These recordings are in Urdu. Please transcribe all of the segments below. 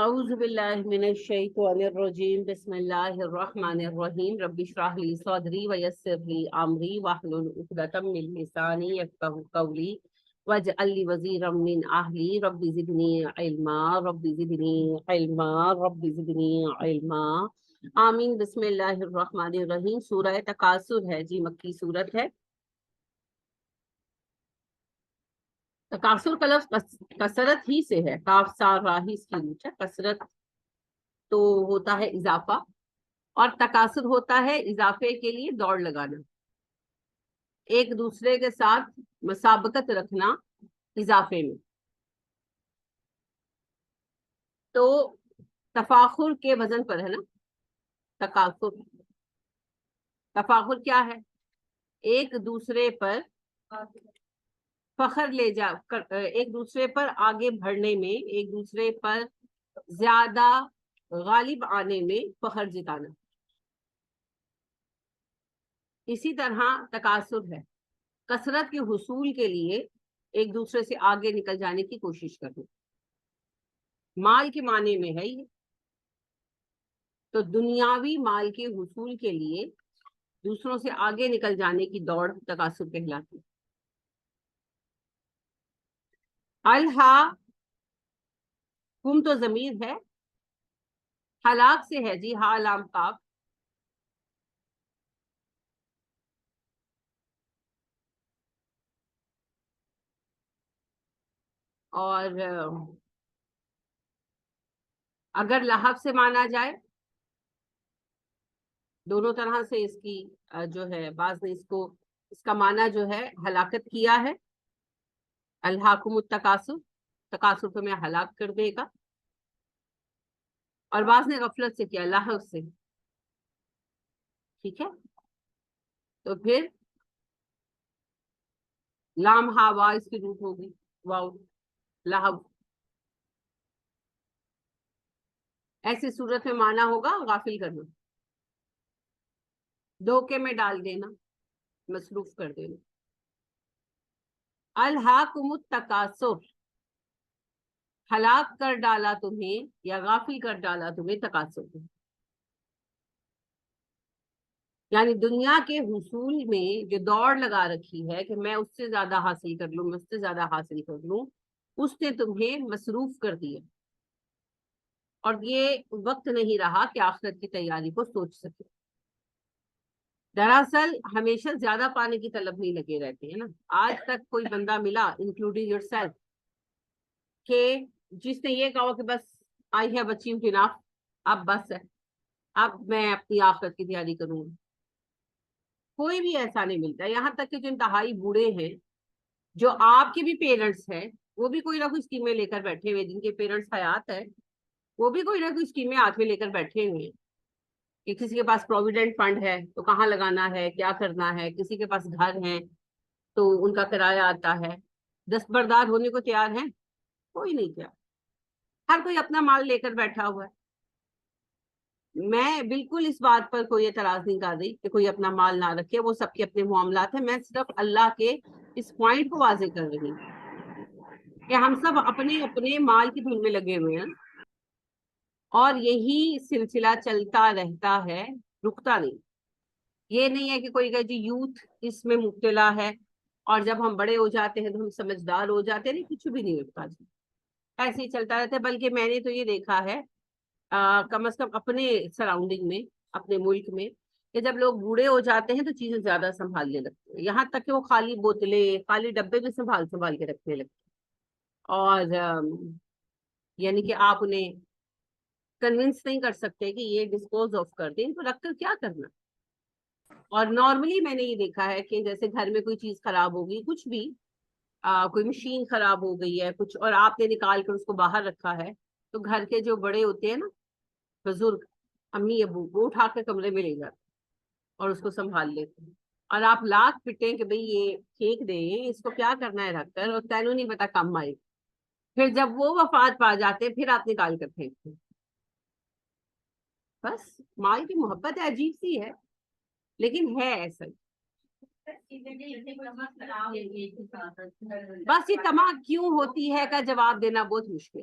اعوذ باللہ من الشیطان الرجیم بسم اللہ الرحمن الرحیم رب اشرح لی صدری ویسر لی امری واحلل عقدۃ من لسانی یفقهوا قولی واجعل لی وزیرا من اہلی رب زدنی علما رب زدنی علما رب زدنی علما آمین۔ بسم اللہ الرحمن الرحیم۔ سورہ تکاثر ہے جی، مکی سورت ہے۔ تکاثر کا لفظ کثرت ہی سے ہے، کاف سار راہی اس کی روٹ ہے۔ کثرت تو ہوتا ہے اضافہ، اور تکاثر ہوتا ہے اضافے کے لیے دوڑ لگانا، ایک دوسرے کے ساتھ مسابقت رکھنا اضافے میں۔ تو تفاخر کے وزن پر ہے نا تکاثر۔ تفاخر کیا ہے؟ ایک دوسرے پر فخر لے جا کر، ایک دوسرے پر آگے بڑھنے میں، ایک دوسرے پر زیادہ غالب آنے میں فخر جتانا۔ اسی طرح تکاثر ہے کثرت کے حصول کے لیے ایک دوسرے سے آگے نکل جانے کی کوشش کرنا، مال کے معنی میں ہے یہ۔ تو دنیاوی مال کے حصول کے لیے دوسروں سے آگے نکل جانے کی دوڑ تکاثر کہلاتی ہے۔ الہا کم تو ضمیر ہے، ہلاک سے ہے جی، ہا لام کاف۔ اور اگر لہب سے مانا جائے، دونوں طرح سے اس کی جو ہے، بعض نے اس کا معنی جو ہے ہلاکت کیا ہے، الہاکم التکاثر، تکاثر کو میں ہلاک کر دے گا، اور بعض نے غفلت سے کیا، لہو سے۔ ٹھیک ہے، تو پھر لام ہا وا اس کی روٹ ہوگی واؤ، لہو۔ ایسی صورت میں معنی ہوگا غافل کرنا، دھوکے میں ڈال دینا، مصروف کر دینا۔ الہاکم التکاثر، ہلاک کر ڈالا تمہیں یا غافل کر ڈالا تمہیں تکاثر میں، یعنی دنیا کے حصول میں جو دوڑ لگا رکھی ہے کہ میں اس سے زیادہ حاصل کر لوں، میں اس سے زیادہ حاصل کر لوں، اس نے تمہیں مصروف کر دیا، اور یہ وقت نہیں رہا کہ آخرت کی تیاری کو سوچ سکے۔ دراصل ہمیشہ زیادہ پانے کی طلب نہیں لگے رہتے ہیں نا۔ آج تک کوئی بندہ ملا انکلوڈنگ یور سیلف کہ جس نے یہ کہا کہ بس آئی ہے بچی ہوں جناب، اب بس ہے، اب میں اپنی آخرت کی تیاری کروں گا؟ کوئی بھی ایسا نہیں ملتا۔ یہاں تک کہ جو انتہائی بوڑھے ہیں، جو آپ کے بھی پیرنٹس ہیں، وہ بھی کوئی نہ کوئی اسکیمیں لے کر بیٹھے ہوئے، جن کے پیرنٹس حیات ہے وہ بھی کوئی نہ کوئی اسکیمیں ہاتھ میں لے کر بیٹھے ہوئے ہیں کہ کسی کے پاس پروویڈنٹ فنڈ ہے تو کہاں لگانا ہے، کیا کرنا ہے، کسی کے پاس گھر ہے تو ان کا کرایہ آتا ہے۔ دستبردار ہونے کو تیار ہیں؟ کوئی نہیں تیار، ہر کوئی اپنا مال لے کر بیٹھا ہوا ہے۔ میں بالکل اس بات پر کوئی اعتراض نہیں کر رہی کہ کوئی اپنا مال نہ رکھے، وہ سب کے اپنے معاملات ہیں۔ میں صرف اللہ کے اس پوائنٹ کو واضح کر رہی ہوں کہ ہم سب اپنے اپنے مال کی دھن میں لگے ہوئے ہیں، اور یہی سلسلہ چلتا رہتا ہے، رکتا نہیں۔ یہ نہیں ہے کہ کوئی کہ جی یوتھ اس میں مبتلا ہے اور جب ہم بڑے ہو جاتے ہیں تو ہم سمجھدار ہو جاتے ہیں، نہیں، کچھ بھی نہیں ہوتا جی، ایسے ہی چلتا رہتا ہے۔ بلکہ میں نے تو یہ دیکھا ہے کم از کم اپنے سراؤنڈنگ میں، اپنے ملک میں، کہ جب لوگ بوڑھے ہو جاتے ہیں تو چیزیں زیادہ سنبھالنے لگتے ہیں، یہاں تک کہ وہ خالی بوتلیں، خالی ڈبے بھی سنبھال کے رکھنے لگتے ہیں، اور یعنی کہ آپ انہیں کنونس نہیں کر سکتے کہ یہ ڈسپوز آف کر دیں، ان کو رکھ کر کیا کرنا۔ اور نارملی میں نے یہ دیکھا ہے کہ جیسے گھر میں کوئی چیز خراب ہوگی، کچھ بھی کوئی مشین خراب ہو گئی ہے کچھ، اور آپ نے نکال کر اس کو باہر رکھا ہے، تو گھر کے جو بڑے ہوتے ہیں نا، بزرگ امی ابو، وہ اٹھا کے کمرے میں لے جاتے اور اس کو سنبھال لیتے ہیں، اور آپ لاکھ پٹیں کہ بھئی یہ پھینک دیں، اس کو کیا کرنا ہے رکھ کر، اور تینوں نہیں پتا کم آئے، پھر جب وہ وفات پا جاتے ہیں پھر آپ نکال کر پھینکتے ہیں۔ بس مال کی محبت ہے، عجیب سی ہے، لیکن ہے ایسا ہی۔ بس یہ تماہ کیوں ہوتی ہے کا جواب دینا بہت مشکل۔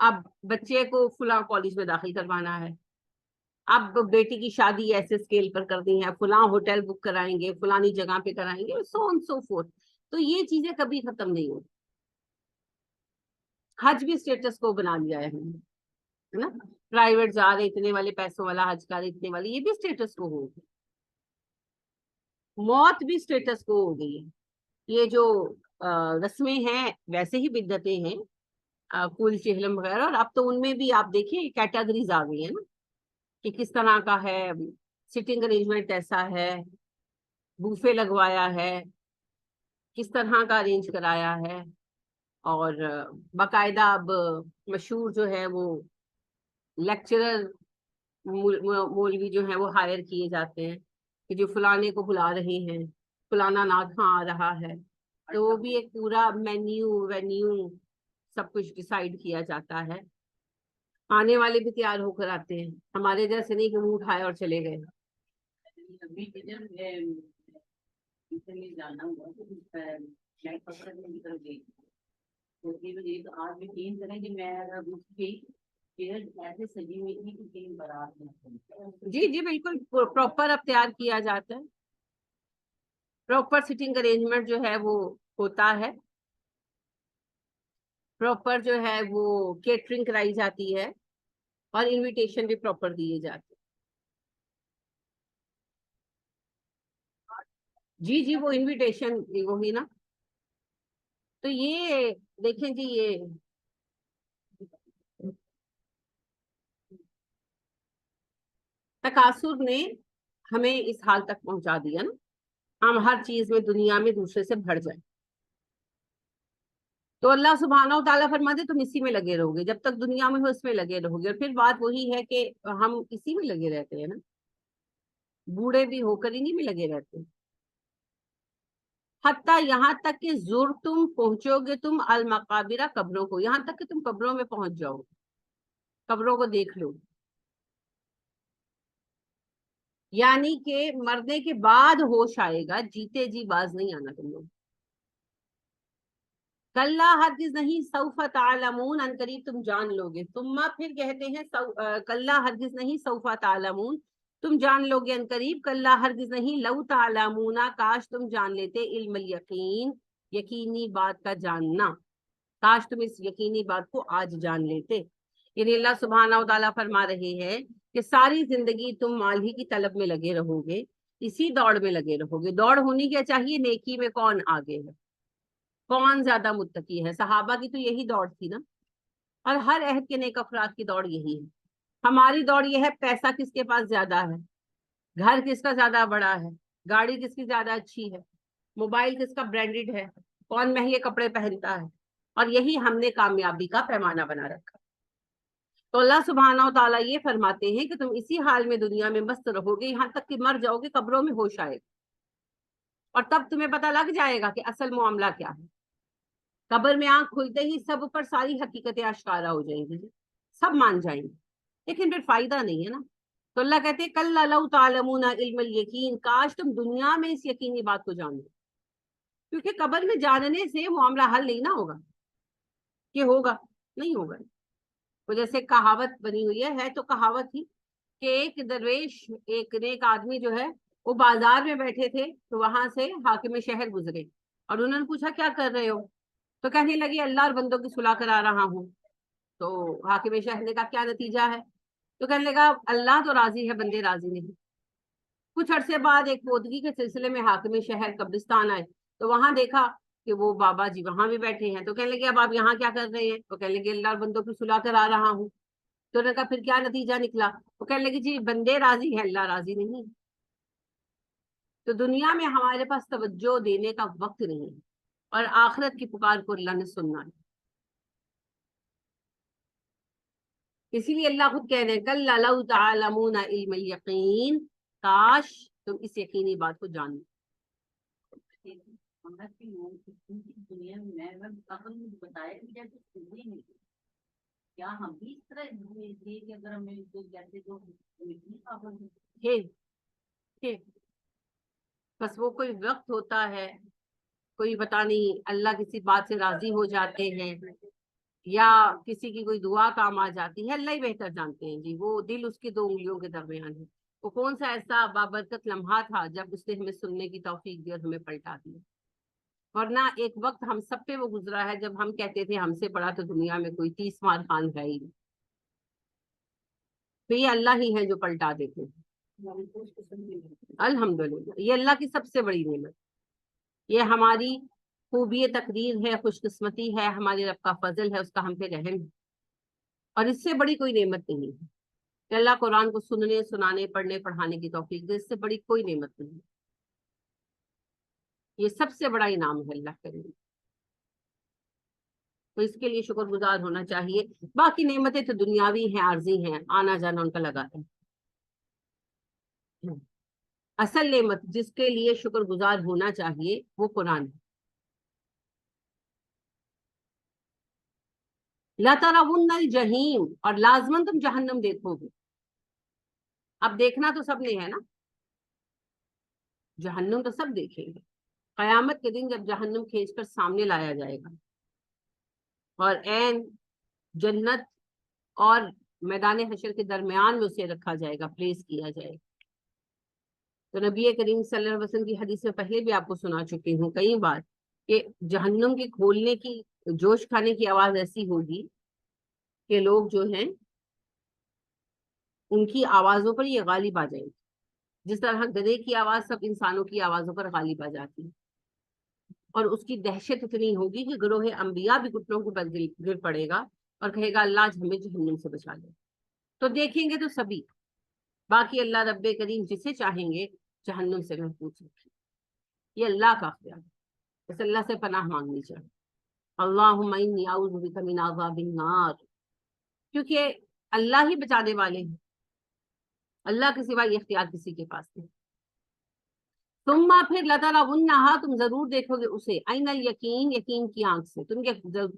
اب بچے کو فلاں کالج میں داخل کروانا ہے، اب بیٹی کی شادی ایسے اسکیل پر کرنی ہے، فلاں ہوٹل بک کرائیں گے، فلانی جگہ پہ کرائیں گے، سو آن سو فورتھ. تو یہ چیزیں کبھی ختم نہیں ہوتی. حج بھی اسٹیٹس کو بنا لیا ہے ہم نے، ہے نا. پرائیویٹ جا رہے اتنے والے پیسوں والا حج کر اتنے والے، یہ بھی اسٹیٹس کو ہو گئی. موت بھی اسٹیٹس کو ہو گئی ہے. یہ جو رسمیں ہیں ویسے ہی بدعتیں ہیں، کل چہلم وغیرہ. اور اب تو ان میں بھی آپ دیکھیں کیٹیگریز آ گئی ہیں نا، کہ کس طرح کا ہے، سٹنگ ارینجمنٹ ایسا ہے، بوفے لگوایا ہے، کس طرح کا ارینج کرایا ہے. اور باقاعدہ اب مشہور جو ہے وہ لیکچرر مولوی جو ہیں وہ ہائر کیے جاتے ہیں کہ جو فلانے کو بلا رہے ہیں، فلانا نعت خواں آ رہا ہے. تو وہ بھی ایک پورا مینیو وینیو سب کچھ ڈیسائیڈ کیا جاتا ہے. آنے والے بھی تیار ہو کر آتے ہیں، ہمارے جیسے نہیں کہ منہ اٹھائے اور چلے گئے. جانا ہوا تو آج بھی تین طرح کی میں ایسے سجی ہوئی تھی کہ تین برات میں. جی جی بالکل پراپر اب تیار کیا جاتا ہے، پراپر سٹنگ ارینجمنٹ جو ہے وہ ہوتا ہے، پراپر جو ہے وہ کیٹرنگ کرائی جاتی ہے، اور انویٹیشن بھی پراپر دیے جاتے ہیں. جی جی وہ انویٹیشن وہی نا. تو یہ دیکھیں جی، یہ تکاثر نے ہمیں اس حال تک پہنچا دیا نا، ہم ہر چیز میں دنیا میں دوسرے سے بڑھ جائیں. تو اللہ سبحانہ و تعالیٰ فرماتے تم اسی میں لگے رہو گے جب تک دنیا میں ہو، اس میں لگے رہو گے. اور پھر بات وہی ہے کہ ہم اسی میں لگے رہتے ہیں نا، بوڑھے بھی ہو کر انہی میں لگے رہتے ہیں. حتیٰ یہاں تک کہ زور تم پہنچو گے تم المقابرہ قبروں کو، یہاں تک کہ تم قبروں میں پہنچ جاؤ، قبروں کو دیکھ لو. یعنی کہ مرنے کے بعد ہوش آئے گا، جیتے جی باز نہیں آنا تم لوگ. کلا ہرگز نہیں، سوف تعلمون ان قریب تم جان لو گے. ثم پھر کہتے ہیں کلا ہرگز نہیں، سوف تعلمون تم جان لو گے ان قریب. کلا ہرگز نہیں، لو تعلمون کاش تم جان لیتے، علم الیقین یقینی بات کا جاننا، کاش تم اس یقینی بات کو آج جان لیتے. یعنی اللہ سبحانہ و تعالیٰ فرما رہے ہیں کہ ساری زندگی تم مال ہی کی طلب میں لگے رہو گے، اسی دوڑ میں لگے رہو گے. دوڑ ہونی کیا چاہیے؟ نیکی میں کون آگے ہے، کون زیادہ متقی ہے. صحابہ کی تو یہی دوڑ تھی نا، اور ہر عہد کے نیک افراد کی دوڑ یہی ہے. ہماری دوڑ یہ ہے پیسہ کس کے پاس زیادہ ہے، گھر کس کا زیادہ بڑا ہے، گاڑی کس کی زیادہ اچھی ہے، موبائل کس کا برانڈیڈ ہے، کون مہنگے کپڑے پہنتا ہے. اور یہی ہم نے کامیابی کا پیمانہ بنا رکھا. تو اللہ سبحانہ و تعالیٰ یہ فرماتے ہیں کہ تم اسی حال میں دنیا میں مست رہو گے یہاں تک کہ مر جاؤ گے، قبروں میں ہوش آئے گا. اور تب تمہیں پتہ لگ جائے گا کہ اصل معاملہ کیا ہے. قبر میں آنکھ کھلتے ہی سب پر ساری حقیقتیں آشکارا ہو جائیں گی، سب مان جائیں گے، لیکن پھر فائدہ نہیں ہے نا. تو اللہ کہتے ہیں کل لو تعلمون علم الیقین، کاش تم دنیا میں اس یقینی بات کو جان لو. کیونکہ قبر میں جاننے سے معاملہ حل نہیں نہ ہوگا، کہ ہوگا نہیں ہوگا. تو جیسے کہاوت بنی ہوئی ہے تو کہاوت ہی کہ ایک درویش، ایک نیک آدمی جو ہے وہ بازار میں بیٹھے تھے تو وہاں سے حاکم شہر گزرے اور انہوں نے پوچھا کیا کر رہے ہو؟ تو کہنے لگے اللہ اور بندوں کی صلح کرا رہا ہوں. تو حاکم شہر نے کہا کیا نتیجہ ہے؟ تو کہنے لگا اللہ تو راضی ہے، بندے راضی نہیں. کچھ عرصے بعد ایک پودگی کے سلسلے میں حاکم شہر قبرستان آئے تو وہاں دیکھا کہ وہ بابا جی وہاں بھی بیٹھے ہیں. تو کہنے لگے اب آپ یہاں کیا کر رہے ہیں؟ تو کہنے لگے اللہ اور بندوں کی صلح کرا رہا ہوں. تو انہوں نے کہا پھر کیا نتیجہ نکلا؟ تو کہنے لگے جی بندے راضی ہیں، اللہ راضی نہیں. تو دنیا میں ہمارے پاس توجہ دینے کا وقت نہیں ہے، اور آخرت کی پکار کو اللہ نے سننا ہے. اسی لیے اللہ خود کہہ رہے ہیں کل لو تعلمون علم الیقین، کاش تم اس یقینی بات کو جان لو. دنیا میں بتایا کیا ہم بھی اس طرح کہ اگر ہمیں بس وہ کوئی وقت ہوتا ہے، کوئی پتہ نہیں اللہ کسی بات سے راضی ہو جاتے ہیں یا کسی کی کوئی دعا کام آ جاتی ہے، اللہ ہی بہتر جانتے ہیں جی، وہ دل اس کی 2 انگلیوں کے درمیان ہے۔ وہ کون سا ایسا بابرکت لمحہ تھا جب اس نے ہمیں سننے کی توفیق دی اور ہمیں پلٹا دیا، ورنہ ایک وقت ہم سب پہ وہ گزرا ہے جب ہم کہتے تھے ہم سے بڑا تو دنیا میں کوئی 30 مار خان ہے ہی نہیں۔ تو یہ اللہ ہی ہے جو پلٹا دیتے ہیں۔ الحمدللہ، یہ اللہ کی سب سے بڑی نعمت، یہ ہماری خوبی تقدیر ہے، خوش قسمتی ہے، ہمارے رب کا فضل ہے، اس کا ہم پہ رحم ہے، اور اس سے بڑی کوئی نعمت نہیں ہے کہ اللہ قرآن کو سننے، سنانے، پڑھنے، پڑھانے کی توفیق دے، اس سے بڑی کوئی نعمت نہیں ہے۔ یہ سب سے بڑا انعام ہے اللہ کریم، تو اس کے لیے شکر گزار ہونا چاہیے۔ باقی نعمتیں تو دنیاوی ہیں، عارضی ہیں، آنا جانا ان کا لگا ہے۔ اصل نعمت جس کے لیے شکر گزار ہونا چاہیے وہ قرآن ہے۔ لَتَرَوُنَّ الْجَحِيمَ، اور لازماً تم جہنم دیکھو گے۔ اب دیکھنا تو سب نے ہے نا، جہنم تو سب دیکھیں گے۔ قیامت کے دن جب جہنم کھینچ کر سامنے لایا جائے گا اور عین جنت اور میدان حشر کے درمیان میں اسے رکھا جائے گا، پلیس کیا جائے گا، تو نبی کریم صلی اللہ علیہ وسلم کی حدیث میں پہلے بھی آپ کو سنا چکی ہوں کئی بار کہ جہنم کے کھولنے کی، جوش کھانے کی آواز ایسی ہوگی کہ لوگ جو ہیں ان کی آوازوں پر یہ غالب آ جائیں گے، جس طرح گدھے کی آواز سب انسانوں کی آوازوں پر غالب آ جاتی ہے، اور اس کی دہشت اتنی ہوگی کہ گروہ انبیاء بھی گھٹنوں کے بل گر پڑے گا اور کہے گا اللہ آج ہمیں جہنم سے بچا لے۔ تو دیکھیں گے تو سبھی، باقی اللہ رب کریم جسے چاہیں گے جہنم سے محفوظ رکھیں، یہ اللہ کا اختیار ہے، بس اللہ سے پناہ مانگنی چاہیے۔ اللہم انی اعوذ بک من عذاب النار، کیونکہ اللہ ہی بچانے والے ہیں، اللہ کے سوا یہ اختیار کسی کے پاس نہیں۔ ثم پھر لترونھا، تم ضرور دیکھو گے اسے، عین الیقین، یقین کی آنکھ سے، تم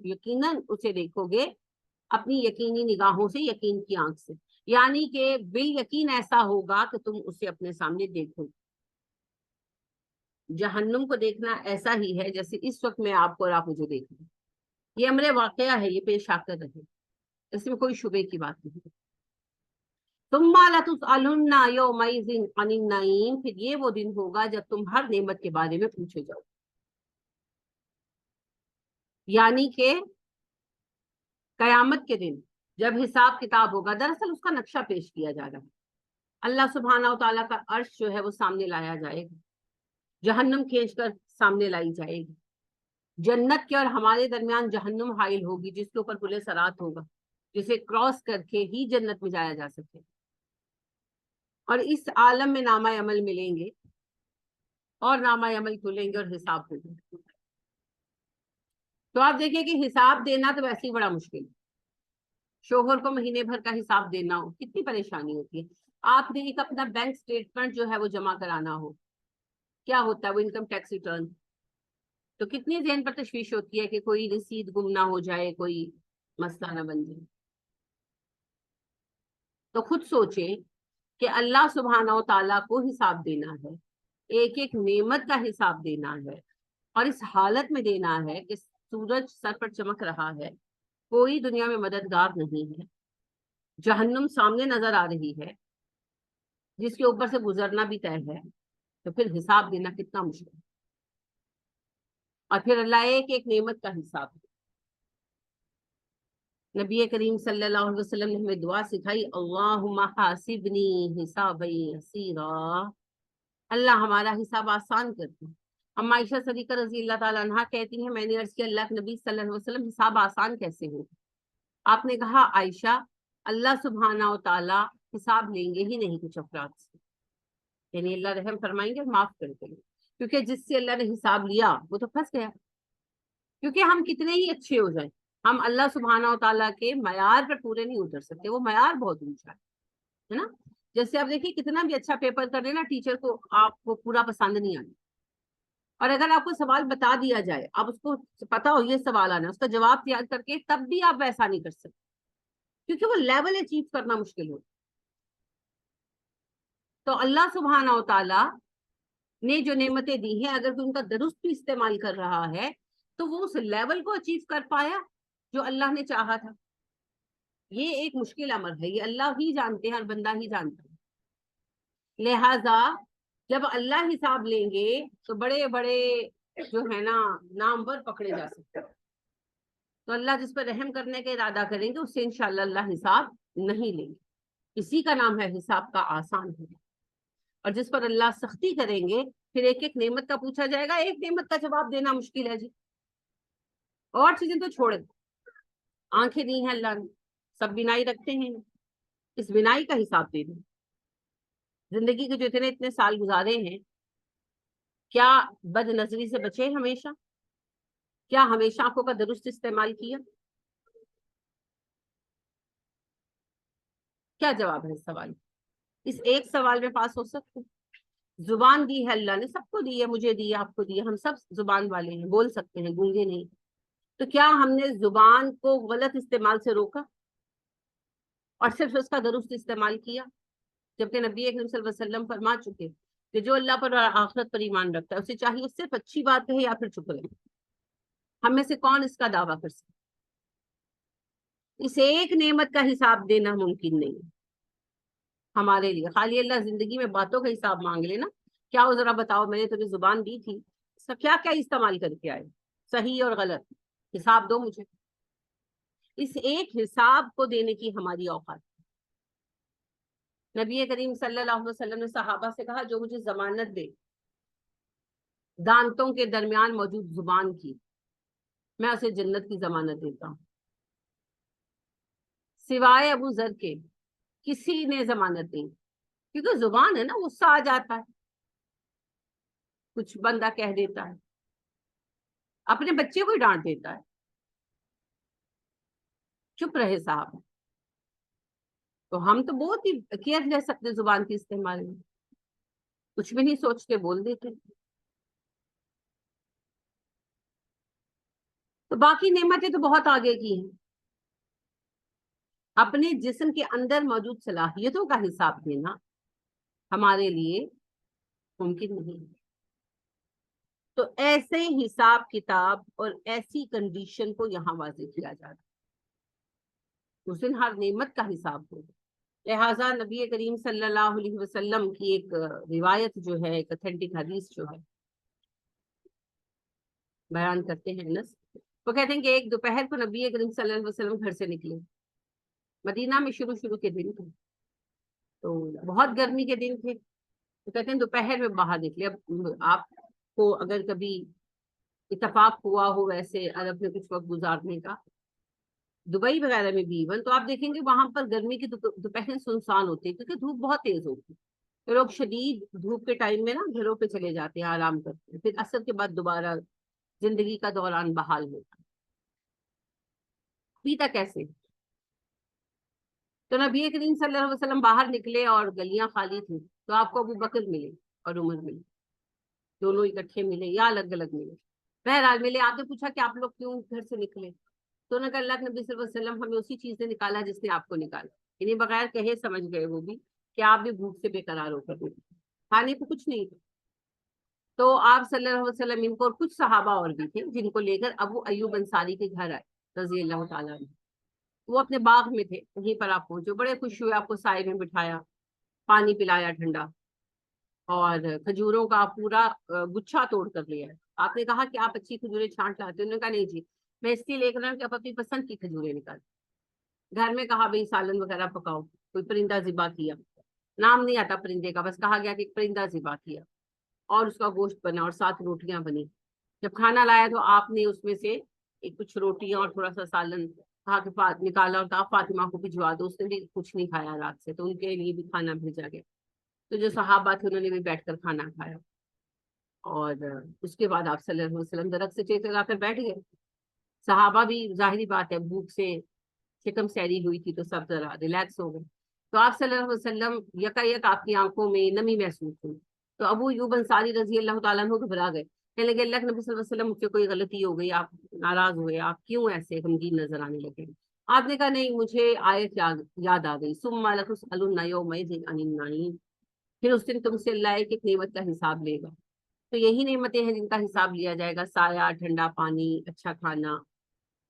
یقیناً اسے دیکھو گے اپنی یقینی نگاہوں سے، یقین کی آنکھ سے، یعنی کہ بالیقین ایسا ہوگا کہ تم اسے اپنے سامنے دیکھو۔ جہنم کو دیکھنا ایسا ہی ہے جیسے اس وقت میں آپ کو اور آپ مجھے دیکھ رہے ہیں، یہ امر واقعہ ہے، یہ پیش آ کر رہے، اس میں کوئی شبے کی بات نہیں۔ ثم لتسألن یومئذ عن النعیم، پھر یہ وہ دن ہوگا جب تم ہر نعمت کے بارے میں پوچھے جاؤ، یعنی کہ قیامت کے دن جب حساب کتاب ہوگا، دراصل اس کا نقشہ پیش کیا جا رہا ہے۔ اللہ سبحانہ و تعالیٰ کا عرش جو ہے وہ سامنے لایا جائے گا، جہنم کھینچ کر سامنے لائی جائے گی، جنت کے اور ہمارے درمیان جہنم حائل ہوگی جس کے اوپر پل صراط ہوگا، جسے کراس کر کے ہی جنت میں جایا جا سکے، اور اس عالم میں نامہ عمل ملیں گے اور نامہ عمل کھلیں گے اور حساب ہوگا۔ تو آپ دیکھیں کہ حساب دینا تو ویسے ہی بڑا مشکل ہے، شوہر کو مہینے بھر کا حساب دینا ہو کتنی پریشانی ہوتی ہے۔ آپ نے ایک اپنا بینک سٹیٹمنٹ جو ہے وہ جمع کرانا ہو، کیا ہوتا ہے وہ انکم ٹیکس ریٹرن، تو کتنی ذہن پر تشویش ہوتی ہے کہ کوئی رسید گم نہ ہو جائے، کوئی مسئلہ نہ بن جائے۔ تو خود سوچیں کہ اللہ سبحانہ و تعالیٰ کو حساب دینا ہے، ایک ایک نعمت کا حساب دینا ہے، اور اس حالت میں دینا ہے کہ سورج سر پر چمک رہا ہے، کوئی دنیا میں مددگار نہیں ہے، جہنم سامنے نظر آ رہی ہے جس کے اوپر سے گزرنا بھی طے ہے، تو پھر حساب دینا کتنا مشکل ہے، اور پھر اللہ ایک ایک نعمت کا حساب ہے۔ نبی کریم صلی اللہ علیہ وسلم نے ہمیں دعا سکھائی، اللہم حاسبنی حسابا یسیرا، اللہ ہمارا حساب آسان کر دے۔ ہم عائشہ صدیقہ رضی اللہ تعالیٰ عنہا کہتی ہیں میں نے عرض کیا اللہ کے نبی صلی اللہ علیہ وسلم حساب آسان کیسے ہو؟ آپ نے کہا عائشہ اللہ سبحانہ و تعالیٰ حساب لیں گے ہی نہیں کچھ افراد سے، یعنی اللہ رحم فرمائیں گے، معاف کر دیں گے، کیونکہ جس سے اللہ نے حساب لیا وہ تو پھنس گیا، کیونکہ ہم کتنے ہی اچھے ہو جائیں ہم اللہ سبحانہ و تعالیٰ کے معیار پر پورے نہیں اتر سکتے، وہ معیار بہت اونچا ہے نا۔ جیسے آپ دیکھیے کتنا بھی اچھا پیپر کر لیں نا، ٹیچر کو آپ کو پورا پسند نہیں آنا، اور اگر آپ کو سوال بتا دیا جائے، آپ اس کو پتا ہو یہ سوال آنا ہے، اس کا جواب تیار کر کے تب بھی آپ ویسا نہیں کر سکتے، کیونکہ وہ لیول اچیو کرنا مشکل ہوتا۔ تو اللہ سبحانہ و تعالیٰ نے جو نعمتیں دی ہیں اگر کوئی ان کا درست بھی استعمال کر رہا ہے تو وہ اس لیول کو اچیو کر پایا، جو اللہ نے چاہا تھا. یہ ایک مشکل امر ہے, یہ اللہ ہی جانتے ہیں, ہر بندہ ہی جانتا ہے. لہذا جب اللہ حساب لیں گے تو بڑے بڑے جو ہے نا نامور پکڑے جا سکتے ہیں. تو اللہ جس پر رحم کرنے کا ارادہ کریں گے اس سے انشاءاللہ اللہ حساب نہیں لیں گے. اسی کا نام ہے حساب کا آسان ہونا. اور جس پر اللہ سختی کریں گے پھر ایک ایک نعمت کا پوچھا جائے گا, ایک نعمت کا جواب دینا مشکل ہے جی. اور چیزیں تو چھوڑے, آنکھیں دی ہیں اللہ نے, سب بینائی رکھتے ہیں, اس بینائی کا حساب دے دیں. زندگی کے جو اتنے سال گزارے ہیں, کیا بد نظری سے بچے ہمیشہ؟ کیا ہمیشہ آنکھوں کا درست استعمال کیا؟ کیا جواب ہے اس سوال؟ اس ایک سوال میں پاس ہو سکتے؟ زبان دی ہے اللہ نے, سب کو دی ہے, مجھے دی ہے, آپ کو دی ہے, ہم سب زبان والے ہیں, بول سکتے ہیں, گونگے نہیں. تو کیا ہم نے زبان کو غلط استعمال سے روکا اور صرف اس کا درست استعمال کیا؟ جبکہ نبی اکرم صلی اللہ علیہ وسلم فرما چکے کہ جو اللہ پر اور آخرت پر ایمان رکھتا ہے اسے چاہیے صرف اچھی بات کہے یا پھر چپ رہے. ہم میں سے کون اس کا دعویٰ کر سکتے؟ اس ایک نعمت کا حساب دینا ممکن نہیں ہمارے لیے. خالی اللہ زندگی میں باتوں کا حساب مانگ لے نا, کیا ہو ذرا بتاؤ, میں نے تمہیں زبان دی تھی, اس کا کیا کیا استعمال کر کے آئے, صحیح اور غلط, حساب دو مجھے. اس ایک حساب کو دینے کی ہماری اوقات. نبی کریم صلی اللہ علیہ وسلم نے صحابہ سے کہا جو مجھے ضمانت دے دانتوں کے درمیان موجود زبان کی, میں اسے جنت کی ضمانت دیتا ہوں. سوائے ابو ذر کے کسی نے ضمانت نہیں, کیونکہ زبان ہے نا, غصہ آ جاتا ہے, کچھ بندہ کہہ دیتا ہے, اپنے بچے کو ہی ڈانٹ دیتا ہے, چپ رہے صاحب. تو ہم تو بہت ہی کیئر لے سکتے زبان کے استعمال میں, کچھ بھی نہیں سوچتے بول دیتے. تو باقی نعمتیں تو بہت آگے کی ہیں. اپنے جسم کے اندر موجود صلاحیتوں کا حساب دینا ہمارے لیے ممکن نہیں. تو ایسے حساب کتاب اور ایسی کنڈیشن کو یہاں واضح کیا جاتا ہے. اس دن ہر نعمت کا حساب ہوگا. لہٰذا نبی کریم صلی اللہ علیہ وسلم کی ایک روایت جو ہے, ایک اتھینٹک حدیث جو ہے, بیان کرتے ہیں انس, وہ کہتے ہیں کہ ایک دوپہر کو نبی کریم صلی اللہ علیہ وسلم گھر سے نکلے. مدینہ میں شروع کے دن تھے, تو بہت گرمی کے دن تھے, تو کہتے ہیں دوپہر میں باہر نکلے. اب آپ کو اگر کبھی اتفاق ہوا ہو ویسے عرب میں کچھ وقت گزارنے کا, دبئی وغیرہ میں بھی ایون, تو آپ دیکھیں گے وہاں پر گرمی کی دوپہر سنسان ہوتی ہے کیونکہ دھوپ بہت تیز ہوتی ہے. تو لوگ شدید دھوپ کے ٹائم میں نا گھروں پہ چلے جاتے ہیں, آرام کرتے ہیں, پھر عصر کے بعد دوبارہ زندگی کا دوران بحال ہوتا ہے. ابھی تک ایسے. تو نبی کریم صلی اللہ علیہ وسلم باہر نکلے اور گلیاں خالی تھیں, تو آپ کو ابو بکر ملے اور عمر ملے, دونوں اکٹھے ملے یا الگ الگ ملے, بہرحال ملے. آپ نے پوچھا کہ آپ لوگ کیوں گھر سے نکلے؟ تو انہوں نے کہا اللہ کے نبی صلی اللہ علیہ وسلم ہمیں اسی چیز نے نکالا جس نے آپ کو نکالا. یعنی بغیر کہے سمجھ گئے وہ بھی کہ آپ بھی بھوک سے بے قرار ہو کر نکلے, کھانے کو کچھ نہیں تھا. تو آپ صلی اللہ علیہ وسلم ان کو اور کچھ صحابہ اور بھی تھے جن کو لے کر ابو ایوب انصاری کے گھر آئے رضی اللہ تعالیٰ عنہ. وہ اپنے باغ میں تھے, وہیں پر آپ پہنچے, بڑے خوش ہوئے, آپ کو سائے میں بٹھایا, پانی پلایا ٹھنڈا, اور کھجوروں کا پورا گچھا توڑ کر لیا. آپ نے کہا کہ آپ اچھی کھجوریں چھانٹ لاتے, انہوں نے کہا نہیں جی میں اس لیے لے کر کہ آپ اپنی پسند کی کھجوریں نکال. گھر میں کہا بھئی سالن وغیرہ پکاؤ, کوئی پرندہ ذبح کیا, نام نہیں آتا پرندے کا, بس کہا گیا کہ ایک پرندہ ذبح کیا اور اس کا گوشت بنا اور 7 روٹیاں بنی. جب کھانا لایا تو آپ نے اس میں سے کچھ روٹیاں اور تھوڑا سا سالن کہا کہ نکالا اور کہا فاطمہ کو بھجوا دو, اس نے بھی کچھ نہیں کھایا رات سے, تو ان کے لیے بھی کھانا بھیجا گیا. تو جو صحابہ تھے انہوں نے بھی بیٹھ کر کھانا کھایا, اور اس کے بعد آپ صلی اللہ علیہ وسلم درخت سے ٹیک لگا کر بیٹھ گئے. صحابہ بھی ظاہری بات ہے بھوک سے شکم سیری ہوئی تھی تو سب ذرا ریلیکس ہو گئے. تو آپ صلی اللہ علیہ وسلم یک آپ کی آنکھوں میں نمی محسوس ہوئی. تو ابو ایوب انصاری رضی اللہ تعالیٰ عنہ گھبرا گئے, کہنے لگے اللہ کے نبی صلی اللہ علیہ وسلم مجھ سے کوئی غلطی ہو گئی, آپ ناراض ہوئے, آپ کیوں ایسے غمگین نظر آنے لگے؟ آپ نے کہا نہیں مجھے آیت یاد آ گئی, ثم لتسألن یومئذ عن النعیم, پھر اس دن تم سے اللہ ایک ایک نعمت کا حساب لے گا. تو یہی نعمتیں ہیں جن کا حساب لیا جائے گا, سایہ, ٹھنڈا پانی, اچھا کھانا,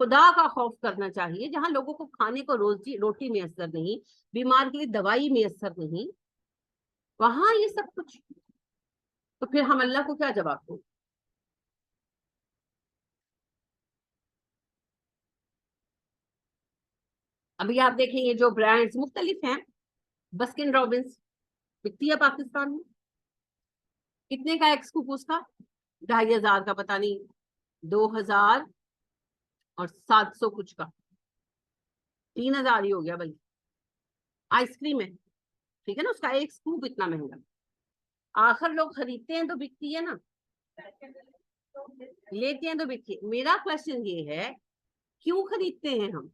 خدا کا خوف کرنا چاہیے. جہاں لوگوں کو کھانے کو روٹی میسر نہیں, بیمار کے لیے دوائی میسر نہیں, وہاں یہ سب کچھ, تو پھر ہم اللہ کو کیا جواب دیں؟ ابھی آپ دیکھیں یہ جو برانڈز مختلف ہیں, بسکن رابنس بکتی ہے پاکستان میں, کتنے کا ایک سکوپ اس کا؟ 2500 کا, پتہ نہیں 2000 اور 700 کچھ کا, 3000 ہی ہو گیا بھائی. آئس کریم ہے, ٹھیک ہے نا, اس کا ایک سکوپ اتنا مہنگا, آخر لوگ خریدتے ہیں تو بکتی ہے نا, لیتے ہیں تو بکتی ہے. میرا کوشچن یہ ہے کیوں خریدتے ہیں ہم؟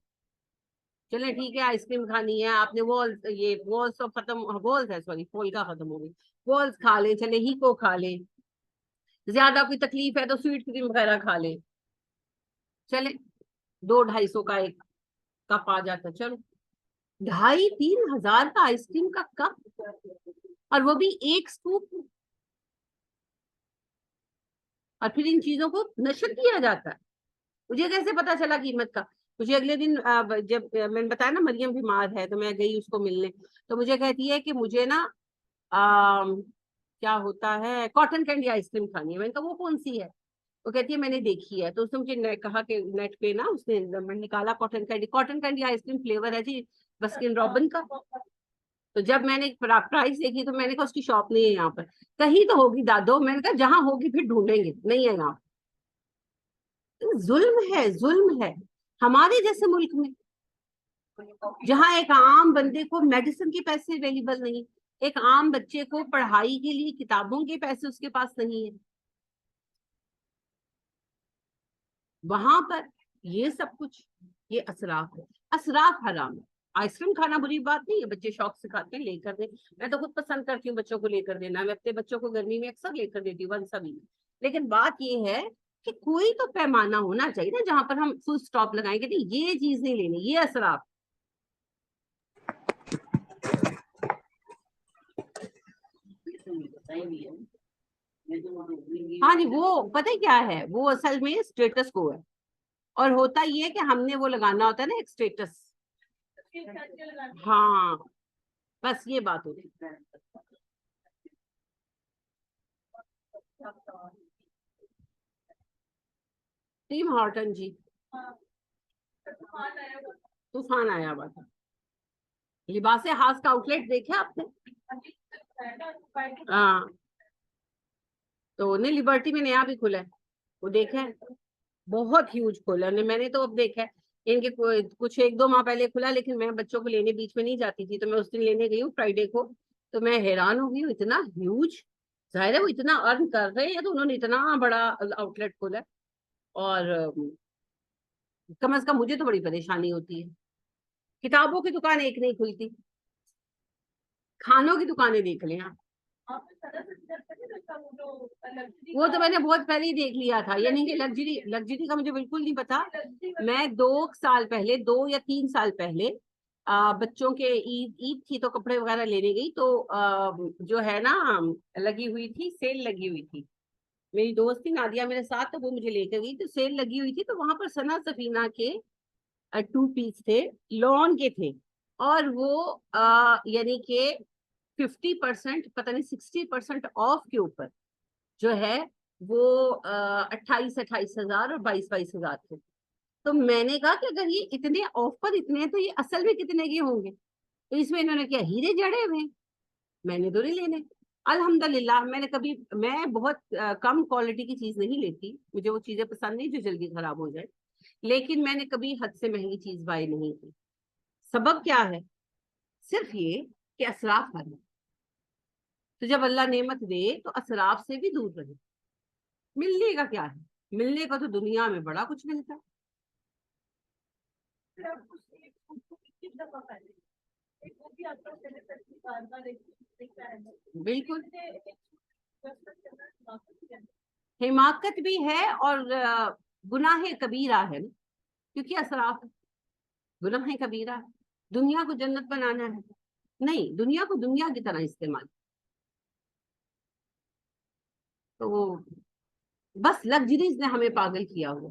چلیں ٹھیک ہے, آئس کریم کھانی ہے آپ نے, والس تو ختم, والس ہے سوری, فولگا ختم ہو گئی, والس کھا لیں, چلے ہیکو کھا لیں, زیادہ کوئی تکلیف ہے تو سویٹ کریم وغیرہ کھا لیں, چلے 200-250 کا ایک کپ آ جاتا, چلو 2500-3000 کا آئس کریم کا کپ, اور وہ بھی ایک سکوپ, اور پھر ان چیزوں کو نشر کیا جاتا ہے. مجھے کیسے پتا چلا قیمت کا؟ مجھے اگلے دن جب میں نے بتایا نا مریم بیمار ہے تو میں گئی اس کو ملنے, تو مجھے کہتی ہے کہ مجھے نا کیا ہوتا ہے, کاٹن کینڈی آئس کریم کھانی ہے. میں نے کہا وہ کون سی ہے؟ وہ کہتی ہے میں نے دیکھی ہے. تو اس نے مجھے کہا کہ نیٹ پہ نا اس نے نکالا cotton candy ice cream flavour ہے جی بسکن رابن کا. تو جب میں نے پرائس دیکھی تو میں نے کہا اس کی شاپ نہیں ہے یہاں پر, کہیں تو ہوگی دادو. میں نے کہا جہاں ہوگی پھر ڈھونڈیں گے, نہیں ہے یہاں. ظلم ہے, ظلم ہے ہمارے جیسے ملک میں, جہاں ایک عام بندے کو میڈیسن کے پیسے اویلیبل نہیں, ایک عام بچے کو پڑھائی کے لیے کتابوں کے پیسے اس کے پاس نہیں ہے, وہاں پر یہ سب کچھ, یہ اسراف ہے. اسراف حرام ہے. آئس کریم کھانا بری بات نہیں ہے, بچے شوق سے کھاتے ہیں, لے کر دیں. میں تو خود پسند کرتی ہوں بچوں کو لے کر دینا, میں اپنے بچوں کو گرمی میں اکثر لے کر دیتی ہوں, سبھی. لیکن بات یہ ہے کہ کوئی تو پیمانہ ہونا چاہیے نا جہاں پر ہم فل سٹاپ لگائیں گے, یہ چیز نہیں لینی, یہ اسراف. ہاں جی, وہ پتہ کیا ہے, وہ اصل میں اسٹیٹس کو ہے, اور ہوتا یہ ہے کہ ہم نے وہ لگانا ہوتا ہے نا ایک اسٹیٹس. ہاں بس یہ بات ہوتی ہے. ٹیم ہارٹن جی, طوفان آیا ہوا تھا. لباس خاص کا آؤٹ لیٹ دیکھا آپ نے؟ ہاں, تو نہیں لبرٹی میں نیا بھی کھلا ہے, وہ دیکھا ہے, بہت ہیوج کھولا ہے. میں نے تو اب دیکھا ہے ان کے کچھ 1-2 ماہ پہلے کھلا, لیکن میں بچوں کو لینے بیچ میں نہیں جاتی تھی, تو میں اس دن لینے گئی ہوں فرائیڈے کو, تو میں حیران ہو گئی ہوں, اتنا ہیوج. ظاہر ہے وہ اتنا ارن کر رہے ہیں تو انہوں نے اتنا بڑا آؤٹ لیٹ کھولا ہے. اور کم از کم مجھے تو بڑی پریشانی ہوتی ہے, کتابوں کی دکان ایک نہیں کھلتی, کھانوں کی دکانیں دیکھ لیں آپ. وہ تو میں نے بہت پہلے ہی دیکھ لیا تھا, یعنی کہ لگژری کا مجھے بالکل نہیں پتا. میں 2 سال پہلے, 2 یا 3 سال پہلے بچوں کے عید تھی تو کپڑے وغیرہ لینے گئی, تو جو ہے نا لگی ہوئی تھی, سیل لگی ہوئی تھی. میری دوست تھی نادیہ میرے ساتھ, تو وہ مجھے لے کے گئی, تو سیل لگی ہوئی تھی, تو وہاں پر ثنا سفینہ کے 2 پیس تھے, لون کے تھے, اور وہ یعنی کہ 50%, پتہ نہیں 60% آف کے اوپر جو ہے وہ 28,000 اور 22,000 تھے. تو میں نے کہا کہ اگر یہ اتنے آف پر اتنے ہیں تو یہ اصل میں کتنے کے ہوں گے؟ تو اس میں انہوں نے کیا ہیرے جڑے ہوئے ہیں, میں نے تو نہیں لینے. الحمدللہ میں بہت کم کوالٹی کی چیز نہیں لیتی, مجھے وہ چیزیں پسند نہیں جو جلدی خراب ہو جائے, لیکن میں نے کبھی حد سے مہنگی چیز بائی نہیں کی. سبب کیا ہے؟ صرف یہ کہ اسراف کرنا. تو جب اللہ نعمت دے تو اسراف سے بھی دور رہے. ملنے کا کیا ہے, ملنے کا تو دنیا میں بڑا کچھ ملتا ہے. بالکل حماقت بھی ہے, اور گناہ کبیرہ ہے, کیونکہ اسراف گناہ کبیرہ ہے. دنیا کو جنت بنانا ہے نہیں, دنیا کو دنیا کی طرح استعمال. تو بس لگژریز نے ہمیں پاگل کیا ہوا.